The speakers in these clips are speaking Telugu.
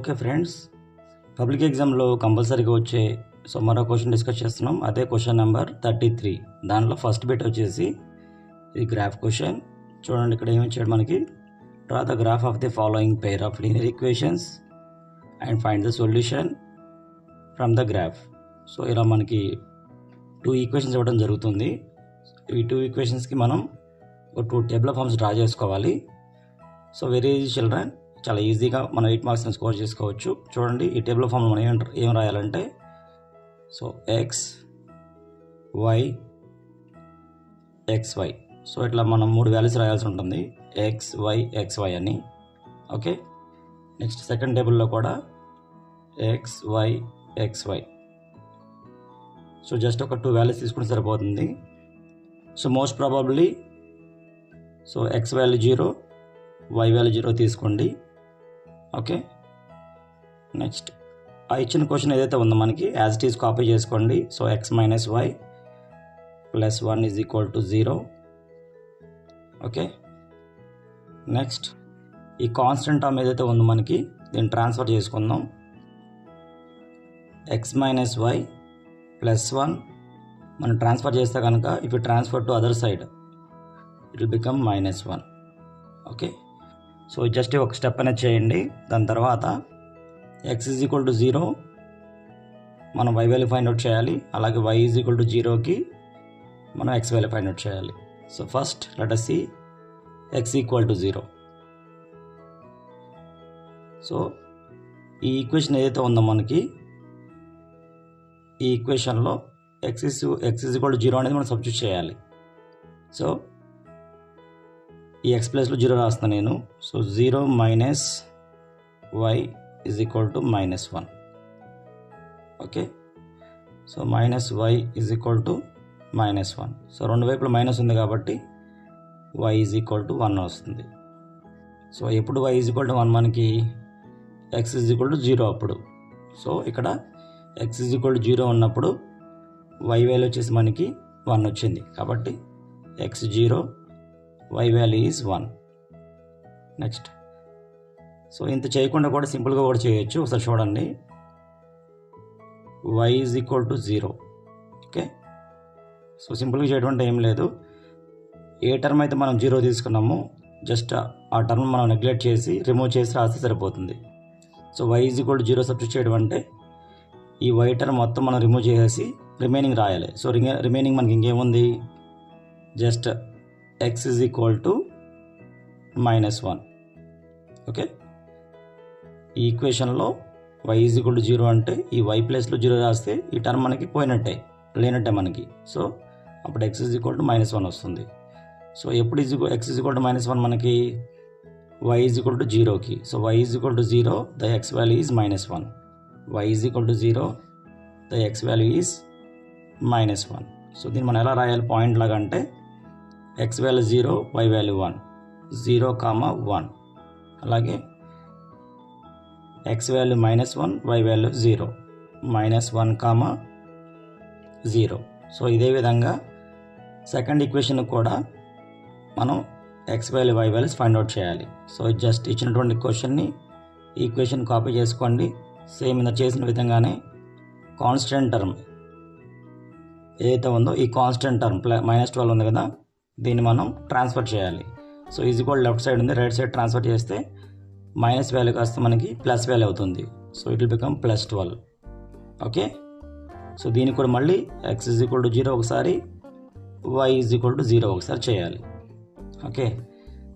ఓకే ఫ్రెండ్స్, పబ్లిక్ ఎగ్జామ్లో కంపల్సరీగా వచ్చే మరో క్వశ్చన్ డిస్కస్ చేస్తున్నాం. అదే క్వశ్చన్ నెంబర్ 33. దాంట్లో ఫస్ట్ బిట్ వచ్చేసి ఇది గ్రాఫ్ క్వశ్చన్. చూడండి, ఇక్కడ ఏమి ఇచ్చాడు మనకి, draw the graph of the following pair of linear equations and find the solution from the graph. So ఇలా మనకి 2 ఈక్వేషన్స్ ఇవ్వడం జరుగుతుంది. ఈ 2 ఈక్వేషన్స్కి మనం ఒక 2 టేబుల్ ఫార్మ్స్ డ్రా చేసుకోవాలి. సో వెరీ ఈజీ చిల్డ్రన్, చాలా ఈజీగా మనం 8 మార్క్స్ని స్కోర్ చేసుకోవచ్చు. చూడండి, ఈ టేబుల్ ఫామ్లో మనం ఏం రాయాలంటే, so x y x y. So ఇట్లా మనం 3 వాల్యూస్ రాయాల్సి ఉంటుంది, ఎక్స్ వై అని. ఓకే, నెక్స్ట్ సెకండ్ టేబుల్లో కూడా ఎక్స్ వై. సో జస్ట్ ఒక 2 వాల్యూస్ తీసుకుంటే సరిపోతుంది. So most probably so x value 0, y value 0 తీసుకోండి. ఓకే, నెక్స్ట్ ఆ ఇచ్చిన క్వశ్చన్ ఏదైతే ఉందో మనకి యాజ్ ఇట్ ఈస్ కాపీ చేసుకోండి. So x minus y plus 1 is equal to 0. Okay, next ఈ కాన్స్టెంట్ టర్మ్ ఏదైతే ఉందో మనకి దీన్ని ట్రాన్స్ఫర్ చేసుకుందాం. ఎక్స్ మైనస్ వై ప్లస్ 1 మనం ట్రాన్స్ఫర్ చేస్తే కనుక if you transfer to other side it will become -1. Okay, so just ఒక స్టెప్ అనేది చేయండి. దాని తర్వాత ఎక్స్ ఈజ్ ఈక్వల్ టు 0 మనం వై వాల్యూ ఫైండ్ అవుట్ చేయాలి. అలాగే వై ఈజ్ ఈక్వల్ టు 0కి మనం ఎక్స్ వాల్యూ ఫైండ్ అవుట్ చేయాలి. So first let us see X equal to 0. So ఈ ఈక్వేషన్ ఏదైతే ఉందో మనకి, ఈ ఈక్వేషన్లో ఎక్స్ ఈజ్ ఈక్వల్ టు 0 అనేది మనం సబ్స్టిట్యూట్ చేయాలి. సో ఈ ఎక్స్ ప్లేస్లో 0 రాస్తున్నాను నేను. So 0 minus y is equal to -1. Okay, so minus y is equal to -1. So రెండు వైపులు మైనస్ ఉంది కాబట్టి వై ఈజ్ ఈక్వల్ టు 1 వస్తుంది. సో ఎప్పుడు వై ఈజ్ ఈక్వల్ టు 1 మనకి ఎక్స్ ఈజ్ ఈక్వల్ టు 0 అప్పుడు. సో ఇక్కడ ఎక్స్ ఈజ్ ఈక్వల్ టు 0 ఉన్నప్పుడు వై వాల్యూ వచ్చేసి మనకి 1 వచ్చింది కాబట్టి x 0, y value is 1. Next so ఇంత చేయకుండా కూడా సింపుల్గా కూడా చేయొచ్చు. ఒకసారి చూడండి, y is equal to 0. Okay, so సింపుల్గా చేయడం అంటే ఏం లేదు. ఏ టర్మ్ అయితే మనం 0 తీసుకున్నామో జస్ట్ ఆ టర్మ్ మనం నెగ్లెక్ట్ చేసి రిమూవ్ చేసి రాస్తే సరిపోతుంది. So y is equal to 0 substitute చేయడం అంటే ఈ వై టర్మ్ మొత్తం మనం రిమూవ్ చేసేసి రిమైనింగ్ రాయాలి. సో రిమైనింగ్ మనకి ఇంకేముంది, just X is equal to -1. Okay, ఈ ఈక్వేషన్లో వై ఈజ్ ఈక్వల్ టు 0 అంటే ఈ వై ప్లేస్లో 0 రాస్తే ఈ టర్మ్ మనకి పోయినట్టే, లేనట్టే మనకి. సో అప్పుడు ఎక్స్ ఈజ్ ఈక్వల్ టు -1 వస్తుంది. సో ఎప్పుడు ఎక్స్ ఈజ్ ఈక్వల్ టు -1 మనకి వై ఈజ్ ఈక్వల్ టు 0కి. So y is equal to 0, the x value is -1. Y is equal to 0, the x value is -1. So దీన్ని మనం ఎలా రాయాలి పాయింట్ లాగా అంటే, ఎక్స్ వాల్యూ 0, వై వాల్యూ 1, 0, 1. అలాగే x value -1, y value 0, -1, 0. So ఇదే విధంగా సెకండ్ ఈక్వేషన్ కూడా మనం x value y values find out చేయాలి. సో జస్ట్ ఇచ్చినటువంటి క్వశ్చన్ని ఈక్వేషన్ కాపీ చేసుకోండి. సేమ్ ఇంత చేసిన విధంగానే కాన్స్టెంట్ టర్మ్ ఏదైతే ఉందో ఈ కాన్స్టెంట్ టర్మ్ -12 ఉంది కదా, దీన్ని మనం ట్రాన్స్ఫర్ చేయాలి. So is equal left side ఉంది, రైట్ సైడ్ ట్రాన్స్ఫర్ చేస్తే మైనస్ వాల్యూ కాస్త మనకి ప్లస్ వాల్యూ అవుతుంది. So it will become +12. Okay, so దీనికి కూడా మళ్ళీ ఎక్స్ ఈజ్ ఈక్వల్ టు 0 ఒకసారి, వై ఈజ్ ఈక్వల్ టు 0 ఒకసారి చేయాలి. Okay,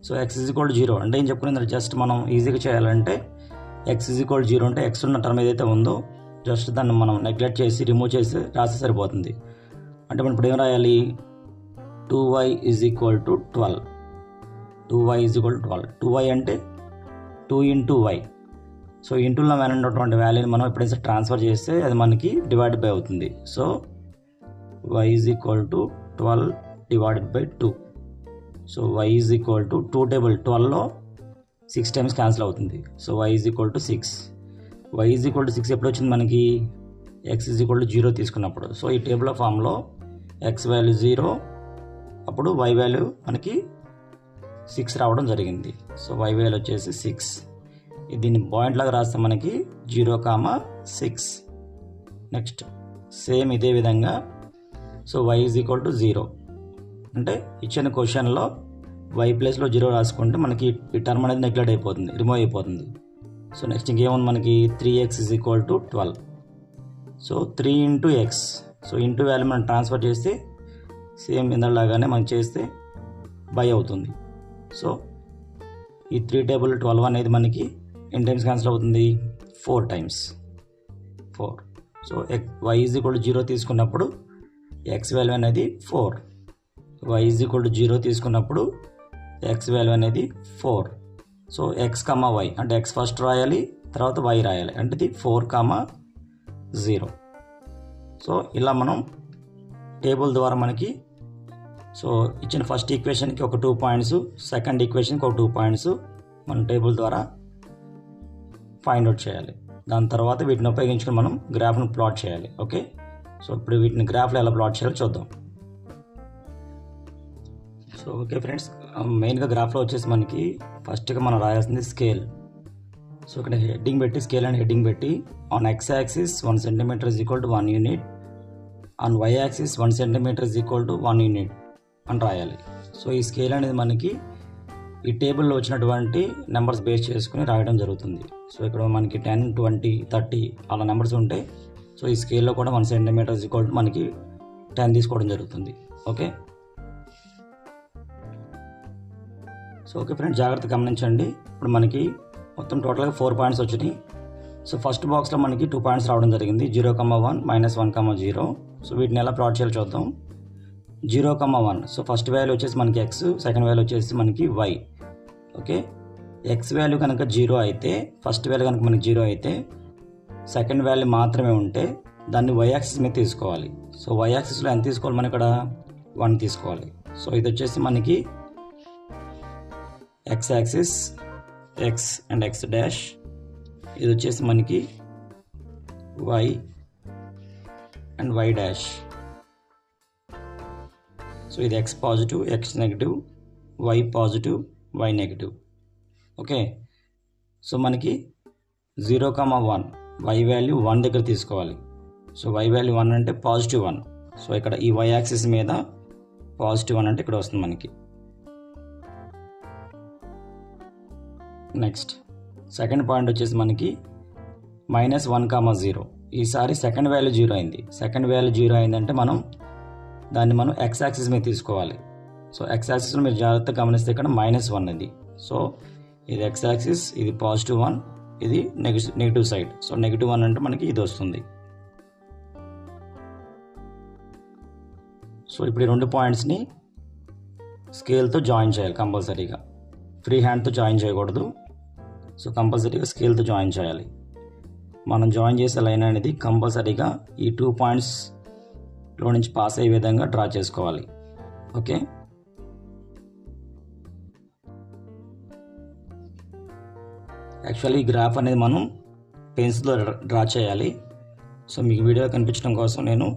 so X is equal to 0 అంటే ఏం చెప్పుకునేది, జస్ట్ మనం ఈజీగా చేయాలంటే ఎక్స్ ఈజ్ ఈక్వల్ టు 0 అంటే ఎక్స్ ఉన్న టర్మ్ ఏదైతే ఉందో జస్ట్ దాన్ని మనం నెగ్లెక్ట్ చేసి రిమూవ్ చేసి రాస్తే సరిపోతుంది. అంటే మనం ఇప్పుడు ఏం రాయాలి, 2y is equal to 12. 2y is equal to 12. 2y అంటే 2 ఇంటూ వై. సో ఇంటూలో ఉన్నటువంటి వాల్యూని మనం ఎప్పుడైతే ట్రాన్స్ఫర్ చేస్తే అది మనకి డివైడ్ బై అవుతుంది. So y is equal to 12 divided by 2. So y is equal to 2 table 12లో 6 టైమ్స్ క్యాన్సిల్ అవుతుంది. So y is equal to 6. y is equal to 6 ఎప్పుడు వచ్చింది మనకి, x ఈజ్ ఈక్వల్ టు 0 తీసుకున్నప్పుడు. సో ఈ టేబుల్ ఆఫ్ ఫామ్లో x వాల్యూ 0, అప్పుడు y వాల్యూ మనకి 6 రావడం జరిగింది. సో y వాల్యూ వచ్చేసి 6. దీన్ని పాయింట్ లాగా రాస్తే మనకి 0,6. నెక్స్ట్ సేమ్ ఇదే విధంగా so y is equal to 0 అంటే ఇచ్చిన క్వశ్చన్లో y ప్లేస్లో 0 రాసుకుంటే మనకి ఈ టర్మ్ అనేది నెగ్లెక్ట్ అయిపోతుంది, రిమూవ్ అయిపోతుంది. సో నెక్స్ట్ ఇంకేముంది మనకి 3x is equal to 12. So 3 into X, so into value మనం ట్రాన్స్ఫర్ చేస్తే సేమ్ ఇందలాగానే మనం చేస్తే బై అవుతుంది. సో ఈ 3 టేబుల్ 12 అనేది మనకి ఎన్ని టైమ్స్ క్యాన్సిల్ అవుతుంది? 4 times. 4. So y is equal to 0 తీసుకున్నప్పుడు x వాల్యూ అనేది 4. y ఈజ్ ఈక్వల్ టు 0 తీసుకున్నప్పుడు x వాల్యూ అనేది 4. సో x, y అంటే x ఫస్ట్ రాయాలి, తర్వాత y రాయాలి, అంటే ఇది 4,0. సో ఇలా మనం టేబుల్ ద్వారా మనకి సో ఇచ్చిన ఫస్ట్ ఈక్వేషన్కి ఒక 2 పాయింట్స్, సెకండ్ ఈక్వేషన్కి ఒక 2 పాయింట్స్ మనం టేబుల్ ద్వారా ఫైండ్ అవుట్ చేయాలి. దాని తర్వాత వీటిని ఉపయోగించుకొని మనం గ్రాఫ్ను ప్లాట్ చేయాలి. ఓకే, సో ఇప్పుడు వీటిని గ్రాఫ్లో ఎలా ప్లాట్ చేయాలో చూద్దాం. సో ఓకే ఫ్రెండ్స్, మెయిన్గా గ్రాఫ్లో వచ్చేసి మనకి ఫస్ట్గా మనం రాయాల్సింది స్కేల్. సో ఇక్కడ హెడ్డింగ్ పెట్టి, స్కేల్ అండ్ హెడ్డింగ్ పెట్టి, on x axis 1 centimetre is equal to 1 unit, on y axis 1 centimetre is equal to 1 unit అని రాయాలి. సో ఈ స్కేల్ అనేది మనకి ఈ టేబుల్లో వచ్చినటువంటి నెంబర్స్ బేస్ చేసుకుని రాయడం జరుగుతుంది. సో ఇక్కడ మనకి 10, 20, 30 అలా నెంబర్స్ ఉంటాయి. సో ఈ స్కేల్లో కూడా 1 సెంటీమీటర్ ఈజ్ ఈక్వల్ టు మనకి 10 తీసుకోవడం జరుగుతుంది. ఓకే, సో ఓకే ఫ్రెండ్స్, జాగ్రత్త గమనించండి. ఇప్పుడు మనకి మొత్తం టోటల్గా 4 పాయింట్స్ వచ్చినాయి. సో ఫస్ట్ బాక్స్లో మనకి 2 పాయింట్స్ రావడం జరిగింది, 0,1 -1, 0. సో వీటిని ఎలా ప్లాట్ చేయాలో చూద్దాం. 0,1 సో ఫస్ట్ వాల్యూ వచ్చేసి మనకి x, సెకండ్ వాల్యూ వచ్చేసి మనకి y. ఓకే, x వాల్యూ కనుక 0 అయితే, ఫస్ట్ వాల్యూ కనుక మనకి 0 అయితే, సెకండ్ వాల్యూ మాత్రమే ఉంటే దాన్ని y యాక్సిస్ మీద తీసుకోవాలి. సో y యాక్సిస్లో ఎంత తీసుకోవాలి? మనం ఇక్కడ 1 తీసుకోవాలి. సో ఇది వచ్చేసి మనకి x axis, x and x dash. ఇది వచ్చేసి మనకి y and y dash. So ఇది x positive, x negative, y positive, y negative. Okay, so మనకి 0,1 y వాల్యూ 1 దగ్గర తీసుకోవాలి. సో y వాల్యూ 1 అంటే పాజిటివ్ 1. సో ఇక్కడ ఈ y యాక్సిస్ మీద పాజిటివ్ 1 అంటే ఇక్కడ వస్తుంది మనకి. నెక్స్ట్ సెకండ్ పాయింట్ వచ్చేసి మనకి -1,0. ఈసారి సెకండ్ వాల్యూ 0 అయింది. సెకండ్ వాల్యూ 0 అయిందంటే దాన్ని మనం x యాక్సిస్ మీద తీసుకోవాలి. సో x యాక్సిస్లో మీరు జాగ్రత్తగా గమనిస్తే ఇక్కడ -1 ఇది. సో ఇది x యాక్సిస్, ఇది పాజిటివ్ 1, ఇది నెగిటివ్ సైడ్. సో నెగిటివ్ 1 అంటే మనకి ఇది వస్తుంది. సో ఇప్పుడు ఈ 2 పాయింట్స్ని స్కేల్తో జాయిన్ చేయాలి కంపల్సరీగా, ఫ్రీ హ్యాండ్తో జాయిన్ చేయకూడదు. సో కంపల్సరీగా స్కేల్తో జాయిన్ చేయాలి. మనం జాయిన్ చేసే లైన్ అనేది కంపల్సరీగా ఈ 2 పాయింట్స్లో నుంచి పాస్ అయ్యే విధంగా డ్రా చేసుకోవాలి. ఓకే, యాక్చువల్లీ ఈ గ్రాఫ్ అనేది మనం పెన్సిల్తో డ్రా చేయాలి. సో మీకు వీడియో కనిపించడం కోసం నేను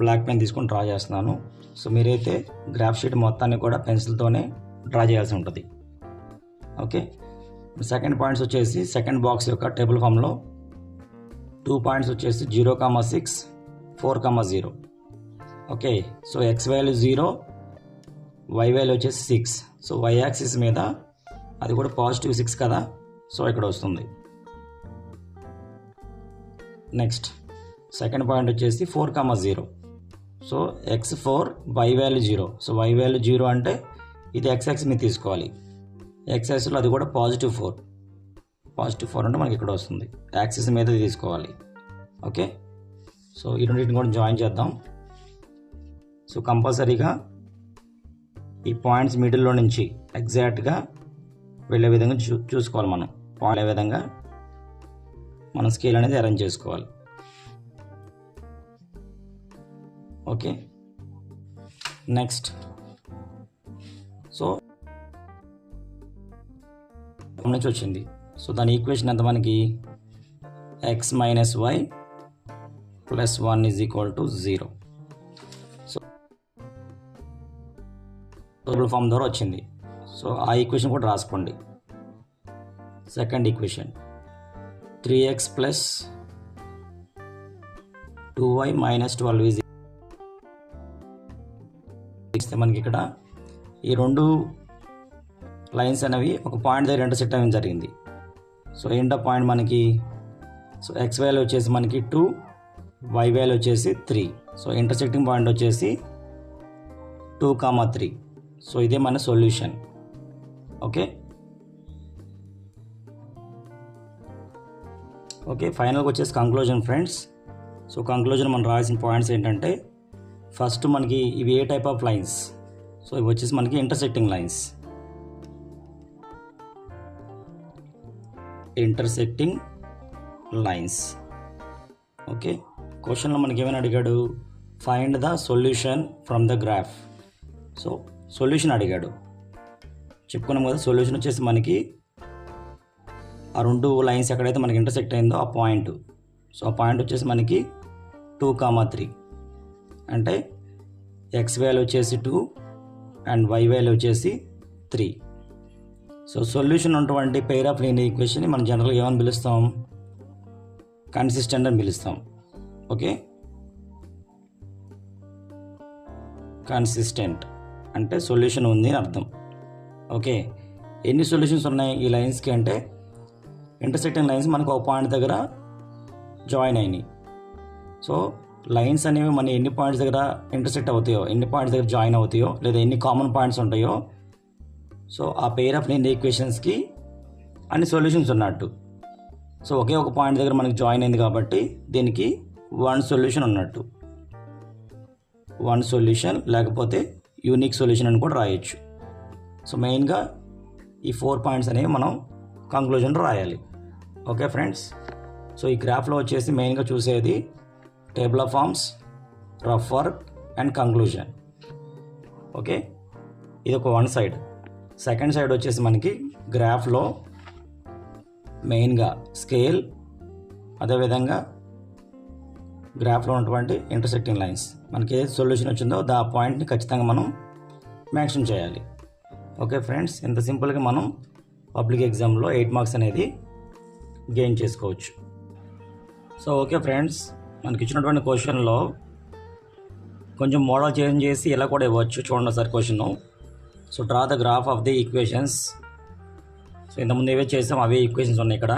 బ్లాక్ పెన్ తీసుకొని డ్రా చేస్తున్నాను. సో మీరైతే గ్రాఫ్ షీట్ మొత్తాన్ని కూడా పెన్సిల్తోనే డ్రా చేయాల్సి ఉంటుంది. ఓకే, సెకండ్ పాయింట్స్ వచ్చేసి సెకండ్ బాక్స్ యొక్క టేబుల్ ఫామ్లో 2 పాయింట్స్ వచ్చేసి 0,6, 4,0. Okay, so x value 0, y value వచ్చేసి 6. సో y యాక్సిస్ మీద అది కూడా పాజిటివ్ 6 కదా, సో ఇక్కడ వస్తుంది. నెక్స్ట్ సెకండ్ పాయింట్ వచ్చేసి 4,0. So x4, y value 0. So y value 0 అంటే ఇది x యాక్సిస్ మీద తీసుకోవాలి. x యాక్సిస్లో అది కూడా పాజిటివ్ 4. పాజిటివ్ 4 అంటే మనకి ఇక్కడ వస్తుంది, యాక్సిస్ మీద తీసుకోవాలి. ఓకే, సో ఈ రెండింటిని కూడా జాయిన్ చేద్దాం. సో కంపల్సరీగా ఈ పాయింట్స్ మిడిల్లో నుంచి ఎగ్జాక్ట్గా వెళ్ళే విధంగా చూసుకోవాలి. మనం పాయింట్ విధంగా మనం స్కేల్ అనేది అరేంజ్ చేసుకోవాలి. ఓకే, నెక్స్ట్ సో నుంచి వచ్చింది. సో దాని ఈక్వేషన్ ఎంత మనకి x - y + 1 = 0. So table form ద్వారా వచ్చింది. సో ఆ ఈక్వేషన్ కూడా రాసుకోండి. Second equation 3x plus 2y minus 12 ఇస్తే మనకి ఇక్కడ ఈ రెండు లైన్స్ అనేవి ఒక పాయింట్ దగ్గర ఇంటర్సెక్ట్ అవ్వడం జరిగింది. సో ఎండ్ ఆఫ్ పాయింట్ మనకి సో ఎక్స్ వాల్యూ వచ్చేసి మనకి 2, వై వాల్యూ వచ్చేసి 3. సో ఇంటర్సెక్టింగ్ పాయింట్ వచ్చేసి 2, 3. సో ఇదే మన సొల్యూషన్. ఓకే ఫైనల్గా వచ్చేసి కంక్లూజన్ ఫ్రెండ్స్. సో కంక్లూజన్ మనం రాసిన పాయింట్స్ ఏంటంటే, ఫస్ట్ మనకి ఇవి ఏ టైప్ ఆఫ్ లైన్స్, సో ఇవి వచ్చేసి మనకి ఇంటర్సెక్టింగ్ లైన్స్. ఓకే క్వశ్చన్లో మనకి ఏమైనా అడిగాడు, find the solution from the graph. So solution అడిగాడు, చెప్పుకున్నాం కదా. సొల్యూషన్ వచ్చేసి మనకి ఆ రెండు లైన్స్ ఎక్కడైతే మనకి ఇంటర్సెక్ట్ అయిందో ఆ పాయింట్, సో ఆ పాయింట్ వచ్చేసి మనకి 2, 3 అంటే ఎక్స్ వాల్యూ వచ్చేసి 2 అండ్ వై వాల్యూ వచ్చేసి 3. సో సొల్యూషన్ ఉన్నటువంటి పెయిర్ ఆఫ్ లీనియర్ ఈక్వేషన్ని మనం జనరల్గా ఏమని పిలుస్తాం, కన్సిస్టెంట్ అని పిలుస్తాం. ఓకే కన్సిస్టెంట్ అంటే సొల్యూషన్ ఉంది అని అర్థం. ఓకే ఎన్ని సొల్యూషన్స్ ఉన్నాయి ఈ లైన్స్కి అంటే, ఇంటర్సెక్టింగ్ లైన్స్ మనకు ఒక పాయింట్ దగ్గర జాయిన్ అయినాయి. సో లైన్స్ అనేవి మన ఎన్ని పాయింట్స్ దగ్గర ఇంటర్సెక్ట్ అవుతాయో, ఎన్ని పాయింట్స్ దగ్గర జాయిన్ అవుతాయో, లేదా ఎన్ని కామన్ పాయింట్స్ ఉంటాయో, సో ఆ పెయిర్ ఆఫ్ లీనియర్ ఈక్వేషన్స్కి అన్ని సొల్యూషన్స్ ఉన్నట్టు. సో ఒకే ఒక పాయింట్ దగ్గర మనకి జాయిన్ అయింది కాబట్టి దీనికి వన్ సొల్యూషన్ ఉన్నట్టు. వన్ సొల్యూషన్ లేకపోతే యూనిక్ సొల్యూషన్ అని కూడా రాయొచ్చు. సో మెయిన్గా ఈ 4 పాయింట్స్ అనేవి మనం కంక్లూజన్ రాయాలి. ఓకే ఫ్రెండ్స్, సో ఈ గ్రాఫ్లో వచ్చేసి మెయిన్గా చూసేది table of forms, rough work and conclusion. Okay ఇది ఒక వన్ సైడ్. సెకండ్ సైడ్ వచ్చేసి మనకి గ్రాఫ్లో మెయిన్గా స్కేల్, అదేవిధంగా గ్రాఫ్లో ఉన్నటువంటి ఇంటర్సెక్టింగ్ లైన్స్, మనకి ఏదైతే సొల్యూషన్ వచ్చిందో ఆ పాయింట్ని ఖచ్చితంగా మనం మెన్షన్ చేయాలి. ఓకే ఫ్రెండ్స్, ఇంత సింపుల్గా మనం పబ్లిక్ ఎగ్జామ్లో 8 మార్క్స్ అనేది గెయిన్ చేసుకోవచ్చు. సో ఓకే ఫ్రెండ్స్, మనకి ఇచ్చినటువంటి క్వశ్చన్లో కొంచెం మోడల్ చేంజ్ చేసి ఇలా కూడా ఇవ్వచ్చు. చూడండి sir question. So draw the graph of the equations. So ఇంతకుముందు ఏవే చేసాం అవే ఈక్వేషన్స్ ఉన్నాయి ఇక్కడ,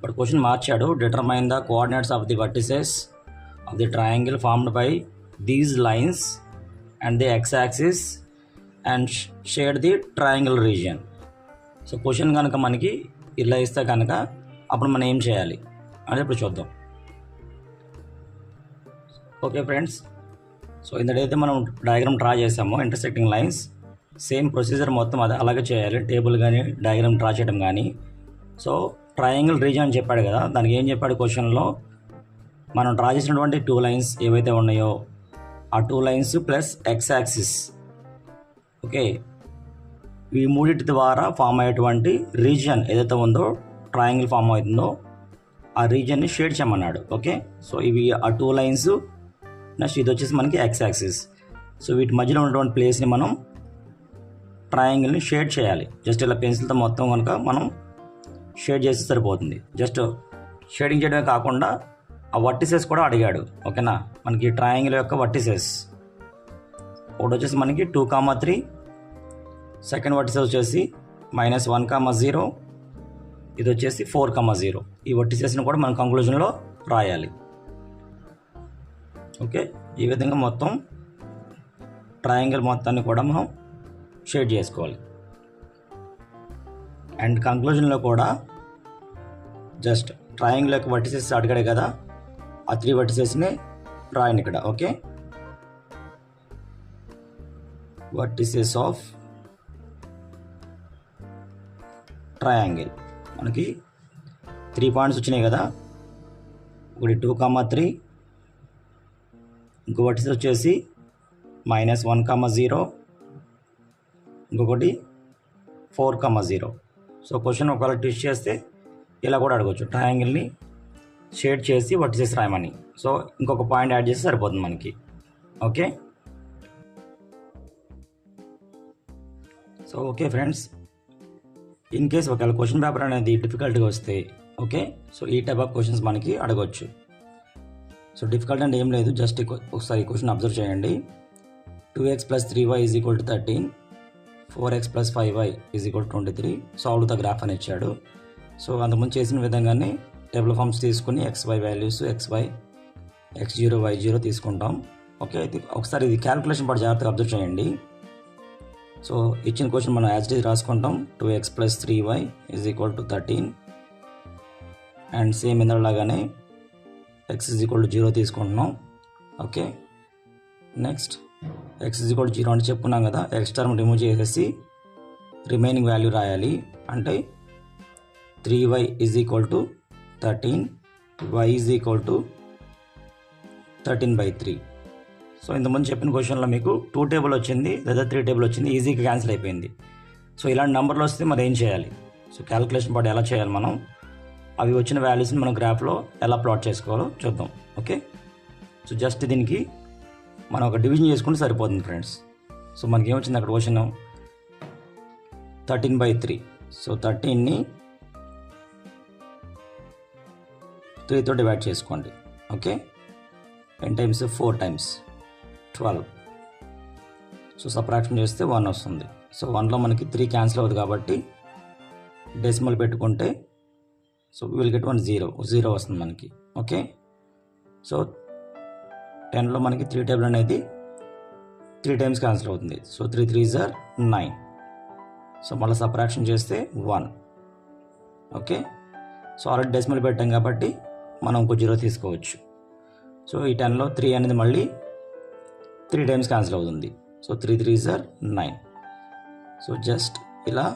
బట్ క్వశ్చన్ మార్చాడు. Determine the coordinates of the vertices of the triangle formed by these lines and the X axis and shade the triangle region. So question కనుక మనకి ఇలా ఇస్తే కనుక అప్పుడు మనం ఏం చేయాలి అనేది ఇప్పుడు చూద్దాం. ఓకే ఫ్రెండ్స్, సో ఇంతటైతే మనం డయాగ్రామ్ డ్రా చేసామో ఇంటర్సెక్టింగ్ లైన్స్, సేమ్ ప్రొసీజర్ మొత్తం అదే అలాగే చేయాలి. టేబుల్ కానీ డయాగ్రామ్ డ్రా చేయడం కానీ. సో ట్రయాంగిల్ రీజియన్ అని చెప్పాడు కదా, దానికి ఏం చెప్పాడు క్వశ్చన్లో, మనం డ్రా చేసినటువంటి 2 లైన్స్ ఏవైతే ఉన్నాయో ఆ 2 lines plus X axis, okay ఈ మూడింటి ద్వారా ఫామ్ అయ్యేటువంటి రీజియన్ ఏదైతే ఉందో, ట్రయాంగిల్ ఫామ్ అవుతుందో ఆ రీజియన్ని షేడ్ చేయమన్నాడు. ఓకే సో ఇవి ఆ 2 లైన్స్, నెక్స్ట్ ఇది వచ్చేసి మనకి ఎక్స్ యాక్సిస్. సో వీటి మధ్యలో ఉన్నటువంటి ప్లేస్ని మనం ట్రయాంగిల్ని షేడ్ చేయాలి. జస్ట్ ఇలా పెన్సిల్తో మొత్తం కనుక మనం షేడ్ చేస్తే సరిపోతుంది. జస్ట్ షేడింగ్ చేయడమే కాకుండా ఆ వర్టిసెస్ కూడా అడిగాడు. ఓకేనా, మనకి ట్రయాంగిల్ యొక్క వర్టిసెస్ ఒకటి వచ్చేసి మనకి 2, 3, సెకండ్ వర్టిసెస్ వచ్చేసి -1, 0, ఇది వచ్చేసి 4, 0. ఈ వర్టిసెస్ని కూడా మనం కంక్లూజన్లో రాయాలి. ఓకే ఈ విధంగా మొత్తం ట్రయాంగిల్ మొత్తాన్ని కూడా మనం షేడ్ చేసుకోవాలి. అండ్ కంక్లూజన్లో కూడా జస్ట్ ట్రయాంగిల్ యొక్క వర్టిసెస్ అడిగాడు కదా, ఆ 3 వర్టిసెస్ని రాయండి ఇక్కడ. ఓకే వర్టిసెస్ ఆఫ్ ట్రయాంగిల్ మనకి 3 పాయింట్స్ వచ్చినాయి కదా, ఒకటి 2, 3, ఇంకో వర్టిసెస్ వచ్చేసి -1, 0, ఇంకొకటి 4, 0. సో క్వశ్చన్ ఒకవేళ ట్విస్ట్ చేస్తే ఇలా కూడా అడగవచ్చు, ట్రయాంగిల్ని షేడ్ చేసి వర్టిసెస్ రాయమని. సో ఇంకొక పాయింట్ యాడ్ చేస్తే సరిపోతుంది మనకి. Okay so okay friends, in case ఒకవేళ క్వశ్చన్ పేపర్ అనేది డిఫికల్ట్గా వస్తే ఓకే, సో ఈ టైప్ ఆఫ్ క్వశ్చన్స్ మనకి అడగవచ్చు. సో డిఫికల్ట్ అంటే ఏం లేదు, జస్ట్ ఒకసారి ఈ క్వశ్చన్ అబ్జర్వ్ చేయండి. 2x + 3y = 13, 4x + 5y = 23, solve the graph అని ఇచ్చాడు. సో అంతకుముందు చేసిన విధంగానే టేబుల్ ఫామ్స్ తీసుకుని xy values xy, x0, y0 తీసుకుంటాం. ఓకే, ఒకసారి ఇది క్యాల్కులేషన్ పాటు జాగ్రత్తగా అబ్జర్వ్ చేయండి. సో ఇచ్చిన క్వశ్చన్ మనం యాజ్ ఇట్ ఈజ్ రాసుకుంటాం. 2x + 3y = 13 and same ఇందులాగానే x = 0 తీసుకుంటున్నాం. ఓకే, నెక్స్ట్ x = 0 అని చెప్పుకున్నాం కదా, x టర్మ్ రిమూవ్ చేసేసి రిమైనింగ్ వాల్యూ రాయాలి. అంటే 3y = 13, y = 13/3. సో ఇంతకుముందు చెప్పిన క్వశ్చన్లో మీకు 2 టేబుల్ వచ్చింది లేదా 3 టేబుల్ వచ్చింది, ఈజీగా క్యాన్సిల్ అయిపోయింది. సో ఇలాంటి నెంబర్లు వస్తే మరి ఏం చేయాలి? సో క్యాలిక్యులేషన్ పాటు ఎలా చేయాలి, మనం అవి వచ్చిన వాల్యూస్ని మనం గ్రాఫ్లో ఎలా ప్లాట్ చేసుకోవాలో చూద్దాం. ఓకే, సో జస్ట్ దీనికి మనం ఒక డివిజన్ చేసుకుంటే సరిపోతుంది ఫ్రెండ్స్. సో మనకి ఏమొచ్చింది అక్కడ క్వశ్చన్ 13/3. సో 13ని 3తో డివైడ్ చేసుకోండి. Okay, 10 times 4 times 12. So subtraction చేస్తే 1 వస్తుంది. సో 1లో మనకి 3 క్యాన్సిల్ అవుతుంది కాబట్టి డెసిమల్ పెట్టుకుంటే సో విల్ గెట్ 1 0 వస్తుంది మనకి. ఓకే, సో 10లో మనకి 3 టేబుల్ అనేది 3 times క్యాన్సిల్ అవుతుంది. So 3 3s are 9. సో మళ్ళీ సబ్ట్రాక్షన్ చేస్తే 1. ఓకే, సో ఆల్రెడీ డెసిమల్ పెట్టాం కాబట్టి మనం ఇంకో 0 తీసుకోవచ్చు. సో ఈ 10లో 3 అనేది మళ్ళీ 3 times క్యాన్సిల్ అవుతుంది. So 3 3s are 9. So just ఇలా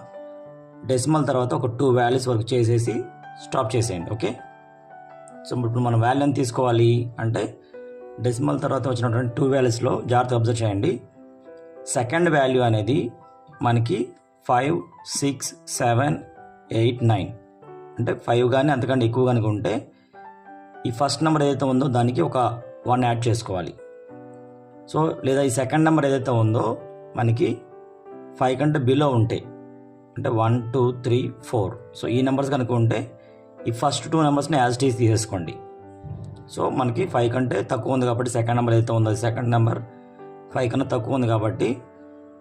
డెసిమల్ తర్వాత ఒక 2 వాల్యూస్ వరకు చేసేసి స్టాప్ చేసేయండి. ఓకే, సో ఇప్పుడు మనం వాల్యూ ఎంత తీసుకోవాలి అంటే డెసిమల్ తర్వాత వచ్చినటువంటి 2 వాల్యూస్లో జాగ్రత్తగా అబ్జర్వ్ చేయండి. సెకండ్ వాల్యూ అనేది మనకి 5, 6, 7, 8, 9 అంటే 5 కానీ అంతకంటే ఎక్కువ కనుక ఉంటే ఈ ఫస్ట్ నెంబర్ ఏదైతే ఉందో దానికి ఒక 1 యాడ్ చేసుకోవాలి. సో లేదా ఈ సెకండ్ నెంబర్ ఏదైతే ఉందో మనకి 5 కంటే బిలో ఉంటే అంటే 1, 2, 3, 4 సో ఈ నెంబర్స్ కనుక ఉంటే ఈ ఫస్ట్ 2 నెంబర్స్ని యాజ్ ఇట్ ఈజ్ తీసేసుకోండి. సో మనకి 5 కంటే తక్కువ ఉంది కాబట్టి సెకండ్ నెంబర్ ఏదైతే ఉందో సెకండ్ నెంబర్ 5 కన్నా తక్కువ ఉంది కాబట్టి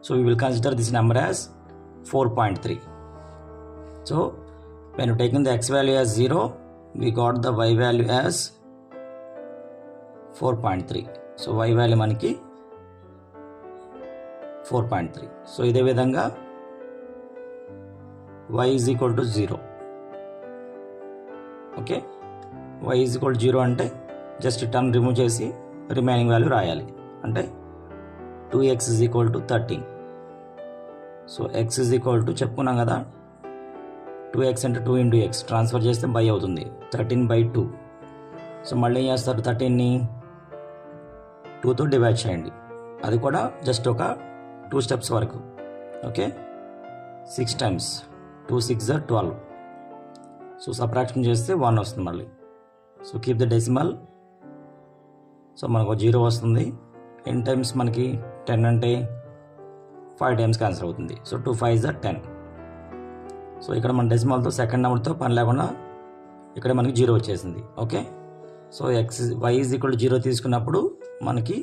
so we will consider this number as 4.3. So when you taking the x value as 0 we got the y value as 4.3. So y value మనకి 4.3. సో ఇదే విధంగా y = 0. ఓకే, y = 0 అంటే జస్ట్ టర్మ్ రిమూవ్ చేసి రిమైనింగ్ వాల్యూ రాయాలి. అంటే 2x = 13. సో x చెప్పుకున్నాం కదా, 2x అంటే 2 × x ట్రాన్స్ఫర్ చేస్తే బై అవుతుంది 13/2. సో మళ్ళీ ఏం చేస్తారు, 13ని 2తో డివైడ్ చేయండి. అది కూడా జస్ట్ ఒక 2 steps వరకు. Okay, 6 times 2 6s are 12. So subtraction చేస్తే 1 వస్తుంది మళ్ళీ. So keep the decimal. So మనకు 0 వస్తుంది. ఎన్ టైమ్స్ మనకి 10 అంటే 5 times క్యాన్సిల్ అవుతుంది. So 2 5s are 10. సో ఇక్కడ మన డెసిమల్తో సెకండ్ నెంబర్తో పని లేకుండా ఇక్కడ మనకి 0 వచ్చేసింది. ఓకే, సో y = 0 తీసుకున్నప్పుడు మనకి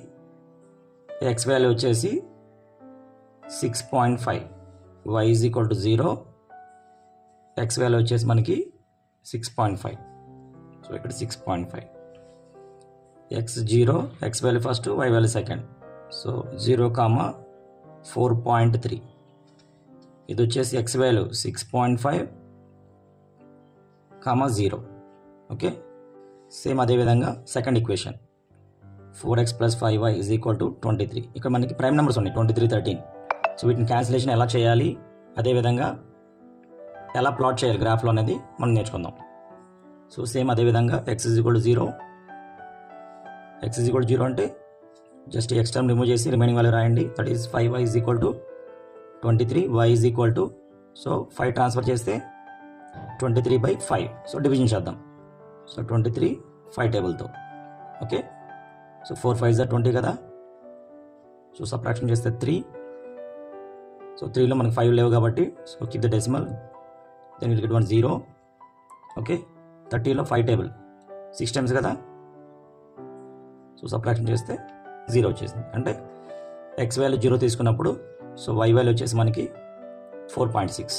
x వాల్యూ వచ్చేసి 6.5. y = 0, x వాల్యూ వచ్చేసి మనకి 6.5. సో ఇక్కడ 6.5. x 0, x value first, y value second. So 0, 4.3. ఇది వచ్చేసి x వాల్యూ 6.5, 0. ఓకే, సేమ్ అదేవిధంగా సెకండ్ ఈక్వేషన్ 4x + 5y = 23. ఇక్కడ మనకి ప్రైమ్ నెంబర్స్ ఉన్నాయి 23, 13. సో వీటిని క్యాన్సిలేషన్ ఎలా చేయాలి, అదేవిధంగా ఎలా ప్లాట్ చేయాలి గ్రాఫ్లో అనేది మనం నేర్చుకుందాం. సో సేమ్ అదేవిధంగా x = 0. x = 0 అంటే జస్ట్ x టర్మ్ రిమూవ్ చేసి రిమైనింగ్ వాల్యూ రాయండి. That is 5y = 23, y = so 5 transfer చేస్తే 23/5. సో డివిజన్ చేద్దాం. సో 23 5 టేబుల్తో. ఓకే, సో 4 5s are 20 కదా. సో సబ్ట్రాక్షన్ చేస్తే 3. సో 3లో మనకి 5 లేవు కాబట్టి so keep the decimal. Then will get 1 0. Okay, 30లో 5 టేబుల్ 6 టైమ్స్ కదా, సో సబ్ట్రాక్షన్ చేస్తే 0 వచ్చేసింది. అంటే ఎక్స్ వాల్యూ 0 తీసుకున్నప్పుడు సో వై వాల్యూ వచ్చేసి మనకి 4.6.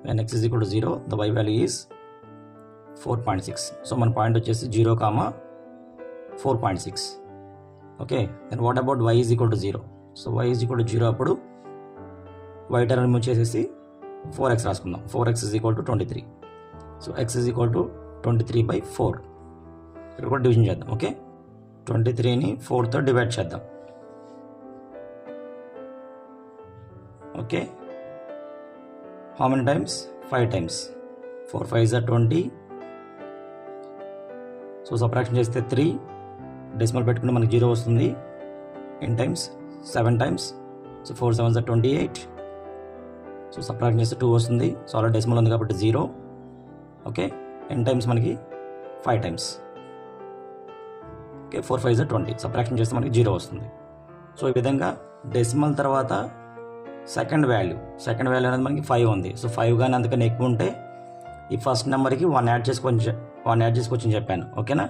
when x is equal to 0 the y value is 4.6. So మన పాయింట్ వచ్చేసి 0, 4.6. Okay, then what about y is equal to 0? So y is equal to 0 అప్పుడు y టర్మ్ రిమూవ్ చేసేసి 4x రాసుకుందాం. 4x is equal to 23. So x is equal to 23/4. ఇక్కడ కూడా డివిజన్ చేద్దాం. ఓకే, 23ని 4తో డివైడ్ చేద్దాం. Okay, how many times? 5 times. 4 5s are 20. So subtraction చేస్తే 3, డెసిమల్ పెట్టుకుంటే మనకి 0 వస్తుంది. n times 7 times, so 4 7s are 28. So subtraction చేస్తే 2 వస్తుంది. సో అలా డెసిమల్ ఉంది కాబట్టి 0. ఓకే, n టైమ్స్ మనకి 5 times. Okay, 4 5s are 20. Subtraction చేస్తే మనకి 0 వస్తుంది. సో ఈ విధంగా డెసిమల్ తర్వాత సెకండ్ వాల్యూ అనేది మనకి 5 ఉంది. సో 5 కానీ అంతకన్నా ఎక్కువ ఉంటే ఈ ఫస్ట్ నెంబర్కి 1 యాడ్ చేసుకోవచ్చని చెప్పాను. ఓకేనా,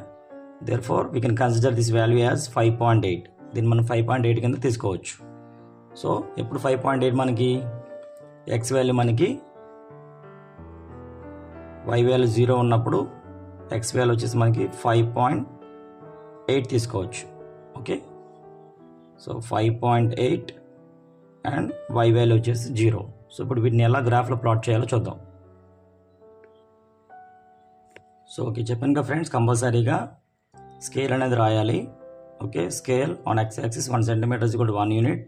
there for we can consider this value as 5.8. దీన్ని మనం 5.8 కింద తీసుకోవచ్చు. సో ఇప్పుడు 5.8 మనకి ఎక్స్ వాల్యూ మనకి వై వాల్యూ 0 ఉన్నప్పుడు ఎక్స్ వాల్యూ వచ్చేసి మనకి 5.8 తీసుకోవచ్చు. Okay, so 5.8 and y value వచ్చేసి 0. సో ఇప్పుడు వీటిని ఎలా గ్రాఫ్లో ప్లాట్ చేయాలో చూద్దాం. సో ఓకే, చెప్పాను కదా ఫ్రెండ్స్, కంపల్సరీగా స్కేల్ అనేది రాయాలి. Okay, scale on x axis 1 cm is equal to 1 unit,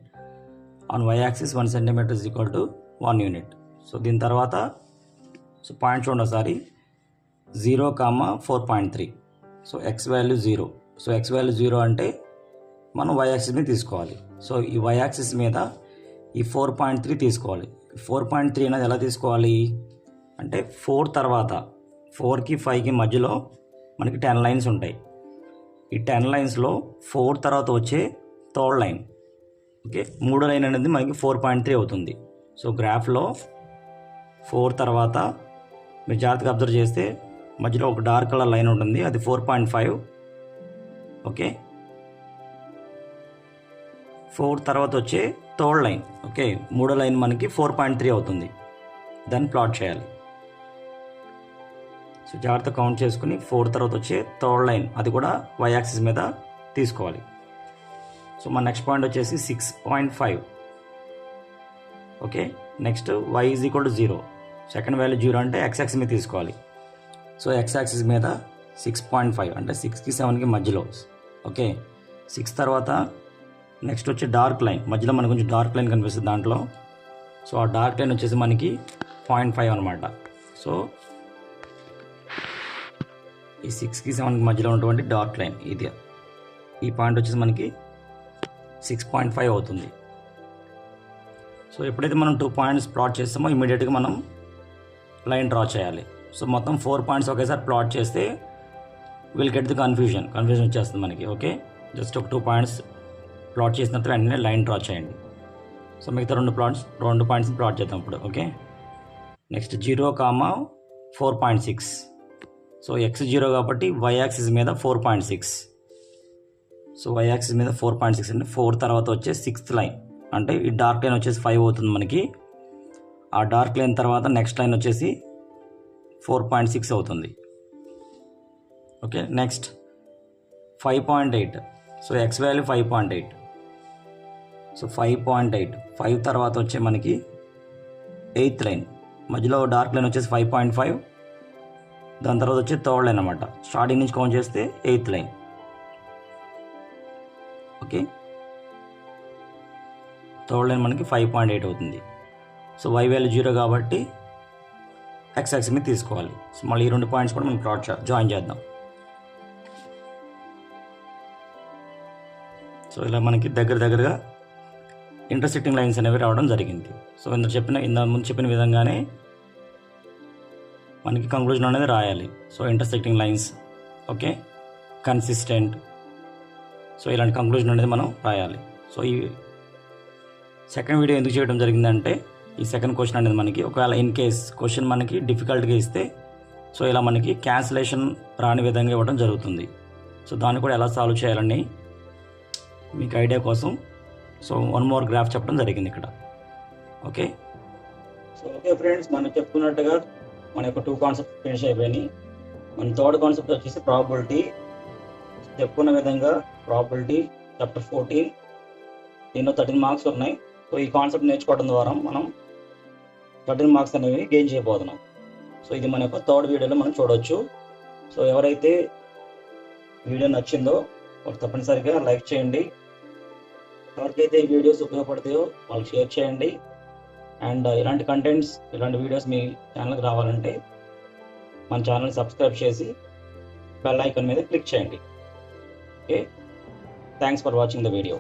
on y axis 1 cm is equal to 1 unit. So దీని తర్వాత సో పాయింట్ చూడండి ఒకసారి, 0, 4.3. So x value 0. So x value 0 అంటే మనం y యాక్సిస్ మీద తీసుకోవాలి. సో ఈ y యాక్సిస్ మీద ఈ 4.3 తీసుకోవాలి. 4.3 అనేది ఎలా తీసుకోవాలి అంటే 4 తర్వాత 4కి 5కి మధ్యలో మనకి 10 లైన్స్ ఉంటాయి. ఈ 10 లైన్స్లో 4 తర్వాత వచ్చే థర్డ్ లైన్, ఓకే, మూడో లైన్ అనేది మనకి 4.3 అవుతుంది. సో గ్రాఫ్లో 4 తర్వాత మీరు జాగ్రత్తగా అబ్జర్వ్ చేస్తే మధ్యలో ఒక డార్క్ కలర్ లైన్ ఉంటుంది, అది 4.5. ఓకే, 4 తర్వాత వచ్చే థర్డ్ లైన్, ఓకే, మూడో లైన్ మనకి 4.3 అవుతుంది. దాన్ని ప్లాట్ చేయాలి. సో జాగ్రత్త కౌంట్ చేసుకుని 4 తర్వాత వచ్చే థర్డ్ లైన్ అది కూడా y యాక్సిస్ మీద తీసుకోవాలి. సో మన నెక్స్ట్ పాయింట్ వచ్చేసి 6.5. Okay, next y is equal to 0. Second value 0 అంటే x యాక్సిస్ మీద తీసుకోవాలి. సో x యాక్సిస్ మీద 6.5 అంటే 6కి 7కి మధ్యలో. ఓకే, 6 తర్వాత నెక్స్ట్ వచ్చే డార్క్ లైన్, మధ్యలో మనకు కొంచెం డార్క్ లైన్ కనిపిస్తుంది దాంట్లో. సో ఆ డార్క్ లైన్ వచ్చేసి మనకి 0.5 అనమాట. సో ఈ 6కి 7కి మధ్యలో ఉన్నటువంటి డార్క్ లైన్ ఇది, ఈ పాయింట్ వచ్చేసి మనకి 6.5 అవుతుంది. సో ఎప్పుడైతే మనం 2 పాయింట్స్ ప్లాట్ చేస్తామో ఇమీడియట్గా మనం లైన్ డ్రా చేయాలి. సో మొత్తం 4 పాయింట్స్ ఒకేసారి ప్లాట్ చేస్తే విల్ గెట్ ది కన్ఫ్యూజన్ వచ్చేస్తుంది మనకి. ఓకే, జస్ట్ ఒక 2 పాయింట్స్ ప్లాట్ చేసిన తర్వాత వెంటనే లైన్ డ్రా చేయండి. సో మిగతా 2 పాయింట్స్ని ప్లాట్ చేద్దాం ఇప్పుడు. Okay, next 0, 4.6. సో x 0 కాబట్టి y యాక్సిస్ మీద 4.6. సో y యాక్సిస్ మీద 4.6 అంటే 4 తర్వాత వచ్చే 6th లైన్, అంటే ఈ డార్క్ లైన్ వచ్చేసి 5 అవుతుంది మనకి. ఆ డార్క్ లైన్ తర్వాత నెక్స్ట్ లైన్ వచ్చేసి 4.6 అవుతుంది. Okay, next 5.8. So x value 5.8. So 5.8, 5 తర్వాత వచ్చే మనకి 8th లైన్, మధ్యలో డార్క్ లైన్ వచ్చేసి 5.5. దాని తర్వాత వచ్చే థర్డ్ లైన్ అనమాట, స్టార్టింగ్ నుంచి కౌంట్ చేస్తే 8th line. Okay, third line మనకి 5.8 అవుతుంది. సో y వాల్యూ 0 కాబట్టి x యాక్సిస్ మీద తీసుకోవాలి. సో మళ్ళీ ఈ 2 పాయింట్స్ కూడా మనం ప్లాట్ జాయిన్ చేద్దాం. సో ఇలా మనకి దగ్గరగా ఇంటర్సెక్టింగ్ లైన్స్ అనేవి రావడం జరిగింది. సో ఇంత ముందు చెప్పిన విధంగానే మనకి కంక్లూజన్ అనేది రాయాలి. So intersecting lines, okay, consistent. So ఇలాంటి కంక్లూజన్ అనేది మనం రాయాలి. సో ఈ సెకండ్ వీడియో ఎందుకు చేయడం జరిగిందంటే ఈ సెకండ్ క్వశ్చన్ అనేది మనకి ఒకవేళ ఇన్ కేస్ క్వశ్చన్ మనకి డిఫికల్ట్గా ఇస్తే సో ఇలా మనకి క్యాన్సిలేషన్ రాని విధంగా ఇవ్వడం జరుగుతుంది. సో దాన్ని కూడా ఎలా సాల్వ్ చేయాలని మీకు ఐడియా కోసం సో వన్ మోర్ గ్రాఫ్ చెప్పడం జరిగింది ఇక్కడ. ఓకే, సో ఓకే ఫ్రెండ్స్, మనం చెప్పుకున్నట్టుగా మన యొక్క 2 కాన్సెప్ట్ ఫినిష్ అయిపోయినాయి. మన థర్డ్ కాన్సెప్ట్ వచ్చేసి ప్రాబబిలిటీ. చెప్పుకున్న విధంగా ప్రాబబిలిటీ చాప్టర్ 14, దీనిలో 13 మార్క్స్ ఉన్నాయి. సో ఈ కాన్సెప్ట్ నేర్చుకోవడం ద్వారా మనం 13 మార్క్స్ అనేవి గెయిన్ చేయబోతున్నాం. సో ఇది మన యొక్క థర్డ్ వీడియోలో మనం చూడవచ్చు. సో ఎవరైతే వీడియో నచ్చిందో వాళ్ళు తప్పనిసరిగా లైక్ చేయండి. ఎవరికైతే ఈ వీడియోస్ ఉపయోగపడతాయో వాళ్ళు షేర్ చేయండి. అండ్ ఇలాంటి కంటెంట్స్, ఇలాంటి వీడియోస్ మీ ఛానల్కి రావాలంటే మన ఛానల్ సబ్స్క్రైబ్ చేసి బెల్ ఐకాన్ మీద క్లిక్ చేయండి. Okay, thanks for watching the video.